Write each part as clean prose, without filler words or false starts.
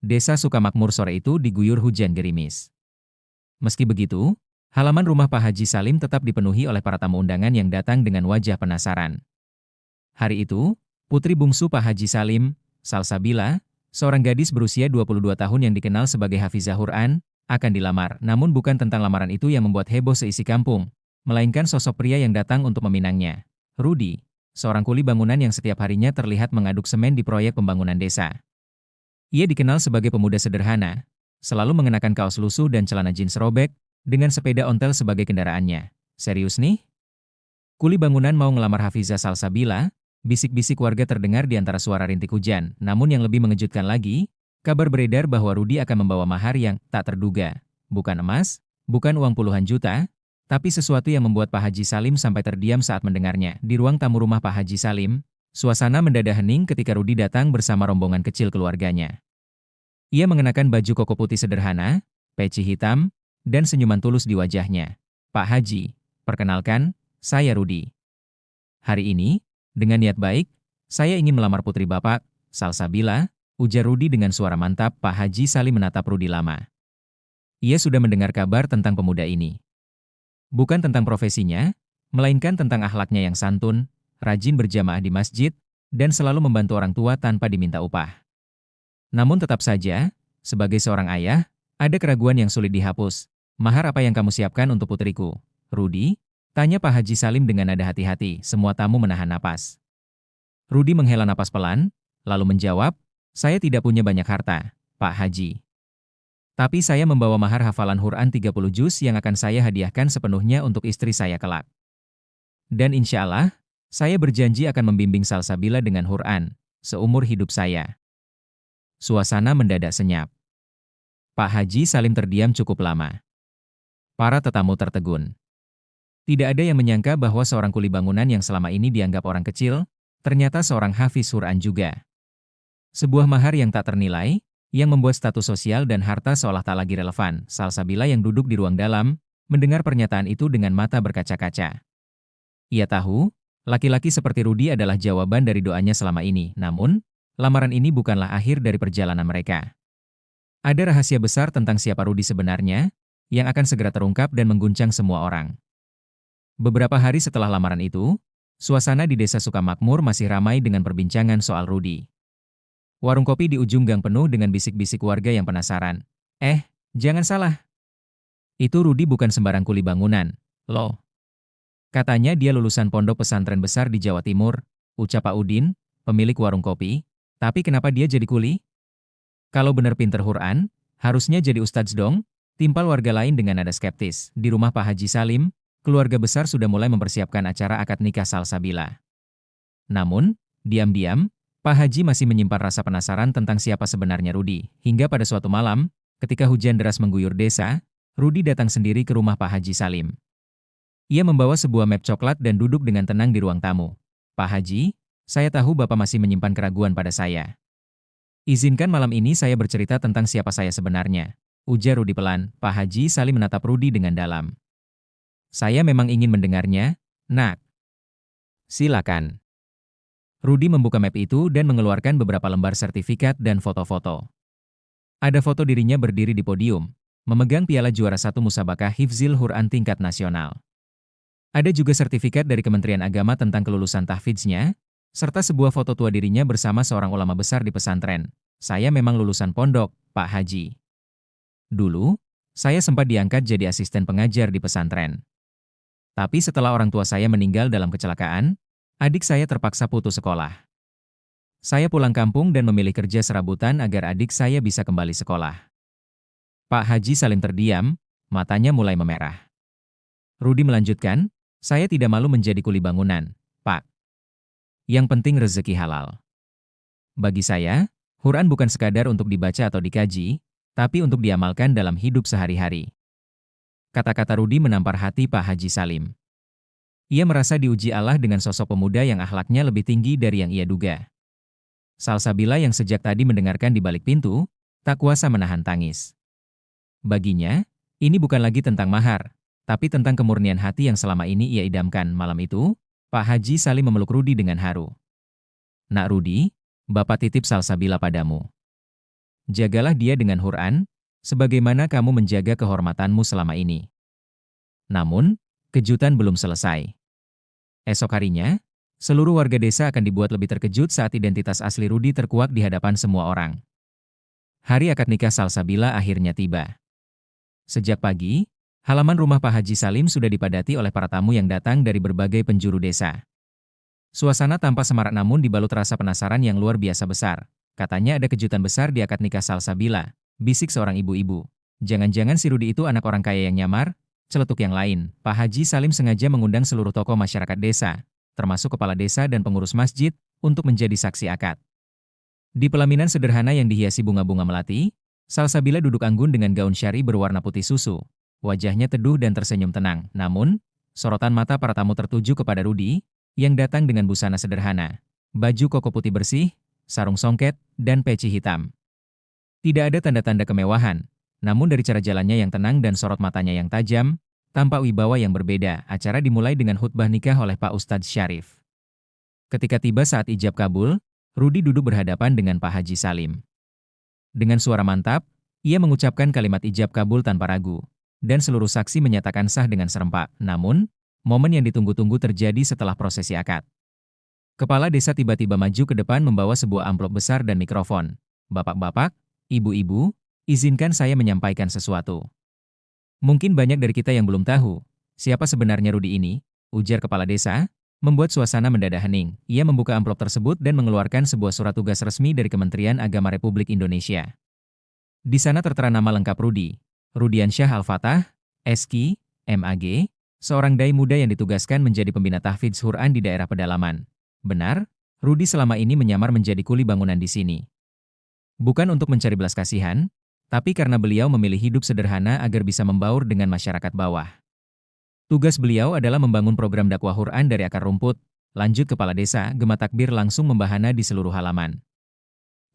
Desa Sukamakmur sore itu diguyur hujan gerimis. Meski begitu, halaman rumah Pak Haji Salim tetap dipenuhi oleh para tamu undangan yang datang dengan wajah penasaran. Hari itu, putri bungsu Pak Haji Salim, Salsabila, seorang gadis berusia 22 tahun yang dikenal sebagai Hafizah Quran, akan dilamar. Namun bukan tentang lamaran itu yang membuat heboh seisi kampung, melainkan sosok pria yang datang untuk meminangnya. Rudi, seorang kuli bangunan yang setiap harinya terlihat mengaduk semen di proyek pembangunan desa. Ia dikenal sebagai pemuda sederhana, selalu mengenakan kaos lusuh dan celana jeans robek, dengan sepeda ontel sebagai kendaraannya. Serius nih? Kuli bangunan mau ngelamar Hafizah Salsabila, bisik-bisik warga terdengar di antara suara rintik hujan. Namun yang lebih mengejutkan lagi, kabar beredar bahwa Rudi akan membawa mahar yang tak terduga. Bukan emas, bukan uang puluhan juta, tapi sesuatu yang membuat Pak Haji Salim sampai terdiam saat mendengarnya. Di ruang tamu rumah Pak Haji Salim, suasana mendadak hening ketika Rudi datang bersama rombongan kecil keluarganya. Ia mengenakan baju koko putih sederhana, peci hitam, dan senyuman tulus di wajahnya. Pak Haji, perkenalkan, saya Rudi. Hari ini, dengan niat baik, saya ingin melamar putri Bapak, Salsabila, ujar Rudi dengan suara mantap. Pak Haji Salim menatap Rudi lama. Ia sudah mendengar kabar tentang pemuda ini. Bukan tentang profesinya, melainkan tentang akhlaknya yang santun, rajin berjamaah di masjid, dan selalu membantu orang tua tanpa diminta upah. Namun tetap saja, sebagai seorang ayah, ada keraguan yang sulit dihapus. Mahar apa yang kamu siapkan untuk putriku, Rudi? Tanya Pak Haji Salim dengan nada hati-hati. Semua tamu menahan napas. Rudi menghela napas pelan, lalu menjawab, saya tidak punya banyak harta, Pak Haji. Tapi saya membawa mahar hafalan Quran 30 juz yang akan saya hadiahkan sepenuhnya untuk istri saya kelak. Dan insya Allah, saya berjanji akan membimbing Salsabila dengan Quran, seumur hidup saya. Suasana mendadak senyap. Pak Haji Salim terdiam cukup lama. Para tetamu tertegun. Tidak ada yang menyangka bahwa seorang kuli bangunan yang selama ini dianggap orang kecil, ternyata seorang hafiz Quran juga. Sebuah mahar yang tak ternilai, yang membuat status sosial dan harta seolah tak lagi relevan. Salsabila yang duduk di ruang dalam, mendengar pernyataan itu dengan mata berkaca-kaca. Ia tahu, laki-laki seperti Rudi adalah jawaban dari doanya selama ini. Namun, lamaran ini bukanlah akhir dari perjalanan mereka. Ada rahasia besar tentang siapa Rudi sebenarnya, yang akan segera terungkap dan mengguncang semua orang. Beberapa hari setelah lamaran itu, suasana di desa Sukamakmur masih ramai dengan perbincangan soal Rudi. Warung kopi di ujung gang penuh dengan bisik-bisik warga yang penasaran. Jangan salah. Itu Rudi bukan sembarang kuli bangunan, loh. Katanya dia lulusan pondok pesantren besar di Jawa Timur, ucap Pak Udin, pemilik warung kopi. Tapi kenapa dia jadi kuli? Kalau benar pinter Quran, harusnya jadi ustadz dong, timpal warga lain dengan nada skeptis. Di rumah Pak Haji Salim, keluarga besar sudah mulai mempersiapkan acara akad nikah Salsabila. Namun, diam-diam, Pak Haji masih menyimpan rasa penasaran tentang siapa sebenarnya Rudi. Hingga pada suatu malam, ketika hujan deras mengguyur desa, Rudi datang sendiri ke rumah Pak Haji Salim. Ia membawa sebuah map coklat dan duduk dengan tenang di ruang tamu. Pak Haji, saya tahu Bapak masih menyimpan keraguan pada saya. Izinkan malam ini saya bercerita tentang siapa saya sebenarnya, ujar Rudi pelan. Pak Haji Salim menatap Rudi dengan dalam. Saya memang ingin mendengarnya, nak. Silakan. Rudi membuka map itu dan mengeluarkan beberapa lembar sertifikat dan foto-foto. Ada foto dirinya berdiri di podium, memegang piala juara 1 musabakah Hifzil Quran tingkat nasional. Ada juga sertifikat dari Kementerian Agama tentang kelulusan tahfidznya, serta sebuah foto tua dirinya bersama seorang ulama besar di pesantren. Saya memang lulusan pondok, Pak Haji. Dulu, saya sempat diangkat jadi asisten pengajar di pesantren. Tapi setelah orang tua saya meninggal dalam kecelakaan, adik saya terpaksa putus sekolah. Saya pulang kampung dan memilih kerja serabutan agar adik saya bisa kembali sekolah. Pak Haji Salim terdiam, matanya mulai memerah. Rudi melanjutkan, saya tidak malu menjadi kuli bangunan, Pak. Yang penting rezeki halal. Bagi saya, Quran bukan sekadar untuk dibaca atau dikaji, tapi untuk diamalkan dalam hidup sehari-hari. Kata-kata Rudi menampar hati Pak Haji Salim. Ia merasa diuji Allah dengan sosok pemuda yang akhlaknya lebih tinggi dari yang ia duga. Salsabila yang sejak tadi mendengarkan di balik pintu, tak kuasa menahan tangis. Baginya, ini bukan lagi tentang mahar, tapi tentang kemurnian hati yang selama ini ia idamkan. Malam itu, Pak Haji Salim memeluk Rudi dengan haru. Nak Rudi, Bapak titip Salsabila padamu. Jagalah dia dengan Quran, sebagaimana kamu menjaga kehormatanmu selama ini. Namun, kejutan belum selesai. Esok harinya, seluruh warga desa akan dibuat lebih terkejut saat identitas asli Rudi terkuak di hadapan semua orang. Hari akad nikah Salsabila akhirnya tiba. Sejak pagi, halaman rumah Pak Haji Salim sudah dipadati oleh para tamu yang datang dari berbagai penjuru desa. Suasana tampak semarak namun dibalut rasa penasaran yang luar biasa besar. Katanya ada kejutan besar di akad nikah Salsabila, bisik seorang ibu-ibu. Jangan-jangan si Rudi itu anak orang kaya yang nyamar? Celetuk yang lain, Pak Haji Salim sengaja mengundang seluruh tokoh masyarakat desa, termasuk kepala desa dan pengurus masjid, untuk menjadi saksi akad. Di pelaminan sederhana yang dihiasi bunga-bunga melati, Salsabila duduk anggun dengan gaun syari berwarna putih susu. Wajahnya teduh dan tersenyum tenang, namun, sorotan mata para tamu tertuju kepada Rudi, yang datang dengan busana sederhana, baju koko putih bersih, sarung songket, dan peci hitam. Tidak ada tanda-tanda kemewahan, namun dari cara jalannya yang tenang dan sorot matanya yang tajam, tampak wibawa yang berbeda. Acara dimulai dengan khutbah nikah oleh Pak Ustadz Syarif. Ketika tiba saat ijab kabul, Rudi duduk berhadapan dengan Pak Haji Salim. Dengan suara mantap, ia mengucapkan kalimat ijab kabul tanpa ragu, dan seluruh saksi menyatakan sah dengan serempak. Namun, momen yang ditunggu-tunggu terjadi setelah prosesi akad. Kepala desa tiba-tiba maju ke depan membawa sebuah amplop besar dan mikrofon. Bapak-bapak, ibu-ibu, izinkan saya menyampaikan sesuatu. Mungkin banyak dari kita yang belum tahu, siapa sebenarnya Rudi ini, ujar kepala desa, membuat suasana mendadak hening. Ia membuka amplop tersebut dan mengeluarkan sebuah surat tugas resmi dari Kementerian Agama Republik Indonesia. Di sana tertera nama lengkap Rudi, Rudiansyah Al-Fatah, SQ, MAG, seorang dai muda yang ditugaskan menjadi pembina tahfidz Quran di daerah pedalaman. Benar, Rudi selama ini menyamar menjadi kuli bangunan di sini. Bukan untuk mencari belas kasihan, tapi karena beliau memilih hidup sederhana agar bisa membaur dengan masyarakat bawah. Tugas beliau adalah membangun program dakwah Quran dari akar rumput. Lanjut kepala desa, gema takbir langsung membahana di seluruh halaman.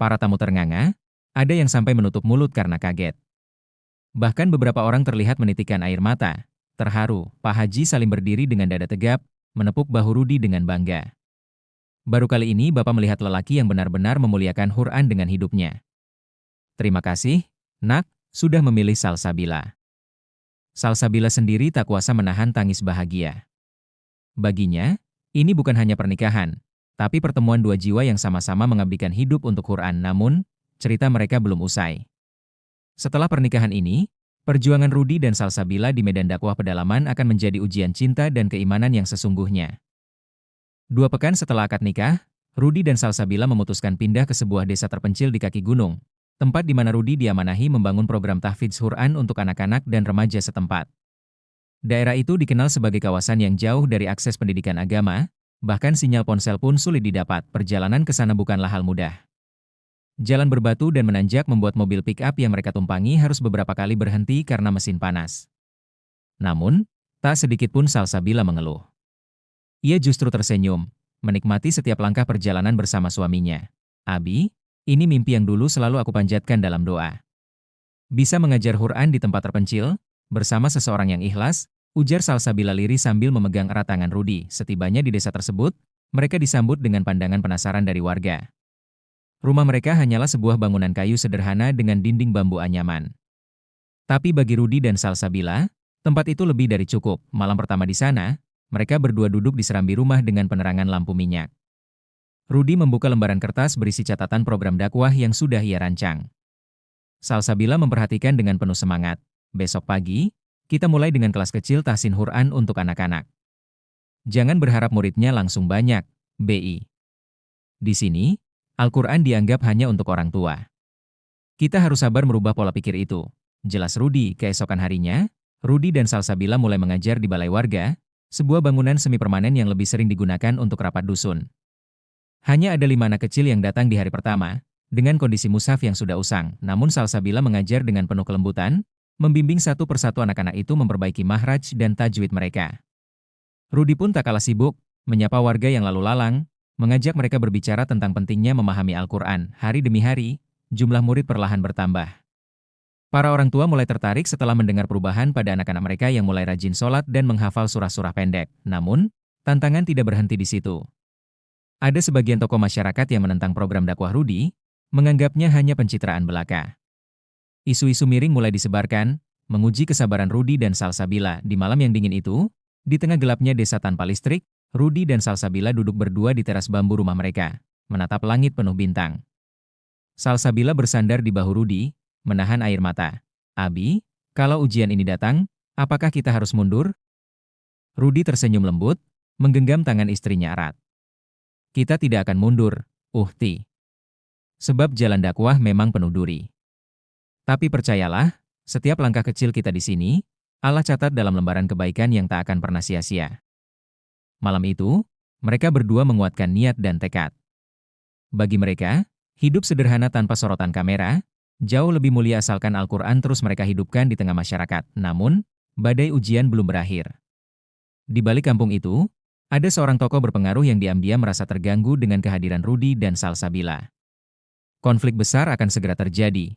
Para tamu ternganga, ada yang sampai menutup mulut karena kaget. Bahkan beberapa orang terlihat menitikkan air mata. Terharu, Pak Haji Salim berdiri dengan dada tegap, menepuk bahu Rudi dengan bangga. Baru kali ini Bapak melihat lelaki yang benar-benar memuliakan Quran dengan hidupnya. Terima kasih, Nak, sudah memilih Salsabila. Salsabila sendiri tak kuasa menahan tangis bahagia. Baginya, ini bukan hanya pernikahan, tapi pertemuan dua jiwa yang sama-sama mengabdikan hidup untuk Quran. Namun, cerita mereka belum usai. Setelah pernikahan ini, perjuangan Rudi dan Salsabila di medan dakwah pedalaman akan menjadi ujian cinta dan keimanan yang sesungguhnya. 2 pekan setelah akad nikah, Rudi dan Salsabila memutuskan pindah ke sebuah desa terpencil di kaki gunung, tempat di mana Rudi diamanahi membangun program tahfidz Quran untuk anak-anak dan remaja setempat. Daerah itu dikenal sebagai kawasan yang jauh dari akses pendidikan agama, bahkan sinyal ponsel pun sulit didapat. Perjalanan ke sana bukanlah hal mudah. Jalan berbatu dan menanjak membuat mobil pick-up yang mereka tumpangi harus beberapa kali berhenti karena mesin panas. Namun, tak sedikit pun Salsabila mengeluh. Ia justru tersenyum, menikmati setiap langkah perjalanan bersama suaminya. Abi, ini mimpi yang dulu selalu aku panjatkan dalam doa. Bisa mengajar Quran di tempat terpencil, bersama seseorang yang ikhlas, ujar Salsabila lirih sambil memegang erat tangan Rudi. Setibanya di desa tersebut, mereka disambut dengan pandangan penasaran dari warga. Rumah mereka hanyalah sebuah bangunan kayu sederhana dengan dinding bambu anyaman. Tapi bagi Rudi dan Salsabila, tempat itu lebih dari cukup. Malam pertama di sana, mereka berdua duduk di serambi rumah dengan penerangan lampu minyak. Rudi membuka lembaran kertas berisi catatan program dakwah yang sudah ia rancang. Salsabila memperhatikan dengan penuh semangat. Besok pagi, kita mulai dengan kelas kecil tahsin Quran untuk anak-anak. Jangan berharap muridnya langsung banyak, BI. Di sini, Al-Quran dianggap hanya untuk orang tua. Kita harus sabar merubah pola pikir itu, jelas Rudi. Keesokan harinya, Rudi dan Salsabila mulai mengajar di balai warga, sebuah bangunan semi permanen yang lebih sering digunakan untuk rapat dusun. Hanya ada 5 anak kecil yang datang di hari pertama, dengan kondisi mushaf yang sudah usang. Namun Salsabila mengajar dengan penuh kelembutan, membimbing satu persatu anak-anak itu memperbaiki mahraj dan tajwid mereka. Rudi pun tak kalah sibuk, menyapa warga yang lalu lalang, mengajak mereka berbicara tentang pentingnya memahami Al-Quran. Hari demi hari, jumlah murid perlahan bertambah. Para orang tua mulai tertarik setelah mendengar perubahan pada anak-anak mereka yang mulai rajin sholat dan menghafal surah-surah pendek. Namun, tantangan tidak berhenti di situ. Ada sebagian tokoh masyarakat yang menentang program dakwah Rudi, menganggapnya hanya pencitraan belaka. Isu-isu miring mulai disebarkan, menguji kesabaran Rudy dan Salsabila. Di malam yang dingin itu, di tengah gelapnya desa tanpa listrik, Rudy dan Salsabila duduk berdua di teras bambu rumah mereka, menatap langit penuh bintang. Salsabila bersandar di bahu Rudy, menahan air mata. "Abi, kalau ujian ini datang, apakah kita harus mundur?" Rudy tersenyum lembut, menggenggam tangan istrinya erat. "Kita tidak akan mundur, Uhti. Sebab jalan dakwah memang penuh duri. Tapi percayalah, setiap langkah kecil kita di sini, Allah catat dalam lembaran kebaikan yang tak akan pernah sia-sia." Malam itu, mereka berdua menguatkan niat dan tekad. Bagi mereka, hidup sederhana tanpa sorotan kamera, jauh lebih mulia asalkan Al-Quran terus mereka hidupkan di tengah masyarakat. Namun, badai ujian belum berakhir. Di balik kampung itu, ada seorang tokoh berpengaruh yang diam-diam merasa terganggu dengan kehadiran Rudy dan Salsabila. Konflik besar akan segera terjadi.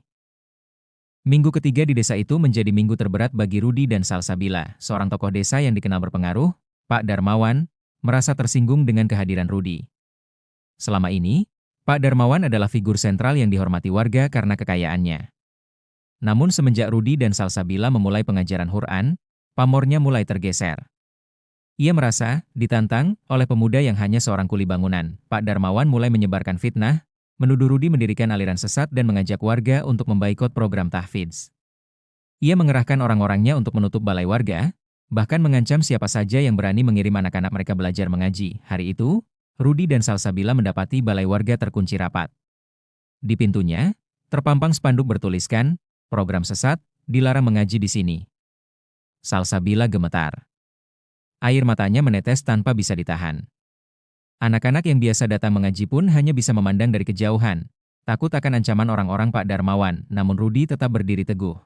Minggu ketiga di desa itu menjadi minggu terberat bagi Rudy dan Salsabila. Seorang tokoh desa yang dikenal berpengaruh, Pak Darmawan, merasa tersinggung dengan kehadiran Rudy. Selama ini, Pak Darmawan adalah figur sentral yang dihormati warga karena kekayaannya. Namun semenjak Rudy dan Salsabila memulai pengajaran Quran, pamornya mulai tergeser. Ia merasa ditantang oleh pemuda yang hanya seorang kuli bangunan. Pak Darmawan mulai menyebarkan fitnah, menuduh Rudy mendirikan aliran sesat dan mengajak warga untuk membaikot program tahfidz. Ia mengerahkan orang-orangnya untuk menutup balai warga, bahkan mengancam siapa saja yang berani mengirim anak-anak mereka belajar mengaji. Hari itu, Rudy dan Salsabila mendapati balai warga terkunci rapat. Di pintunya, terpampang spanduk bertuliskan, "Program sesat, dilarang mengaji di sini." Salsabila gemetar. Air matanya menetes tanpa bisa ditahan. Anak-anak yang biasa datang mengaji pun hanya bisa memandang dari kejauhan, takut akan ancaman orang-orang Pak Darmawan, namun Rudy tetap berdiri teguh.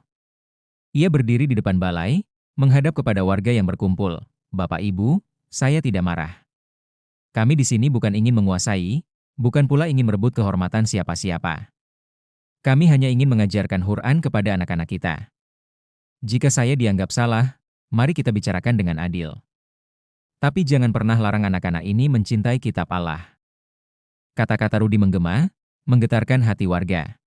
Ia berdiri di depan balai, menghadap kepada warga yang berkumpul. "Bapak Ibu, saya tidak marah. Kami di sini bukan ingin menguasai, bukan pula ingin merebut kehormatan siapa-siapa. Kami hanya ingin mengajarkan Quran kepada anak-anak kita. Jika saya dianggap salah, mari kita bicarakan dengan adil. Tapi jangan pernah larang anak-anak ini mencintai kitab Allah." Kata-kata Rudy menggema, menggetarkan hati warga.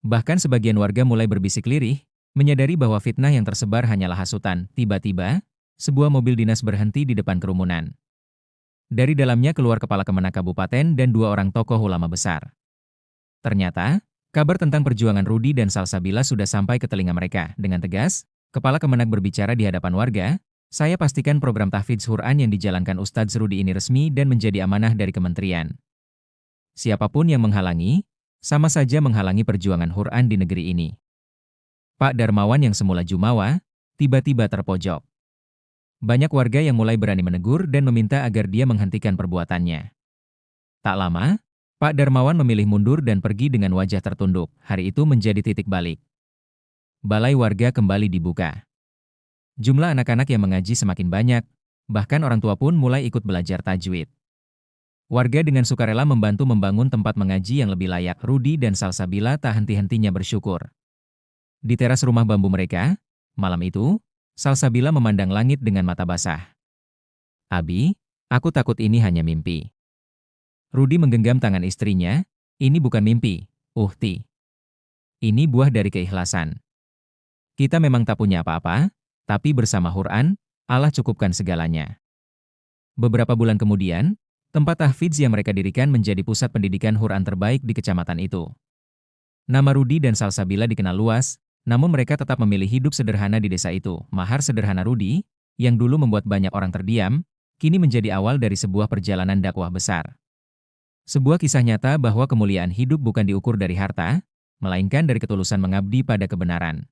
Bahkan sebagian warga mulai berbisik lirih, menyadari bahwa fitnah yang tersebar hanyalah hasutan. Tiba-tiba, sebuah mobil dinas berhenti di depan kerumunan. Dari dalamnya keluar kepala Kemenak Kabupaten dan dua orang tokoh ulama besar. Ternyata, kabar tentang perjuangan Rudy dan Salsabila sudah sampai ke telinga mereka. Dengan tegas, Kepala Kemenak berbicara di hadapan warga, "Saya pastikan program tahfidz Quran yang dijalankan Ustadz Rudy ini resmi dan menjadi amanah dari kementerian. Siapapun yang menghalangi, sama saja menghalangi perjuangan Quran di negeri ini." Pak Darmawan yang semula jumawa, tiba-tiba terpojok. Banyak warga yang mulai berani menegur dan meminta agar dia menghentikan perbuatannya. Tak lama, Pak Darmawan memilih mundur dan pergi dengan wajah tertunduk. Hari itu menjadi titik balik. Balai warga kembali dibuka. Jumlah anak-anak yang mengaji semakin banyak, bahkan orang tua pun mulai ikut belajar tajwid. Warga dengan sukarela membantu membangun tempat mengaji yang lebih layak. Rudy dan Salsabila tak henti-hentinya bersyukur. Di teras rumah bambu mereka, malam itu, Salsabila memandang langit dengan mata basah. "Abi, aku takut ini hanya mimpi." Rudy menggenggam tangan istrinya, "Ini bukan mimpi, Uhti. Ini buah dari keikhlasan. Kita memang tak punya apa-apa, tapi bersama Quran, Allah cukupkan segalanya." Beberapa bulan kemudian, tempat tahfidz yang mereka dirikan menjadi pusat pendidikan Quran terbaik di kecamatan itu. Nama Rudy dan Salsabila dikenal luas, namun mereka tetap memilih hidup sederhana di desa itu. Mahar sederhana Rudy, yang dulu membuat banyak orang terdiam, kini menjadi awal dari sebuah perjalanan dakwah besar. Sebuah kisah nyata bahwa kemuliaan hidup bukan diukur dari harta, melainkan dari ketulusan mengabdi pada kebenaran.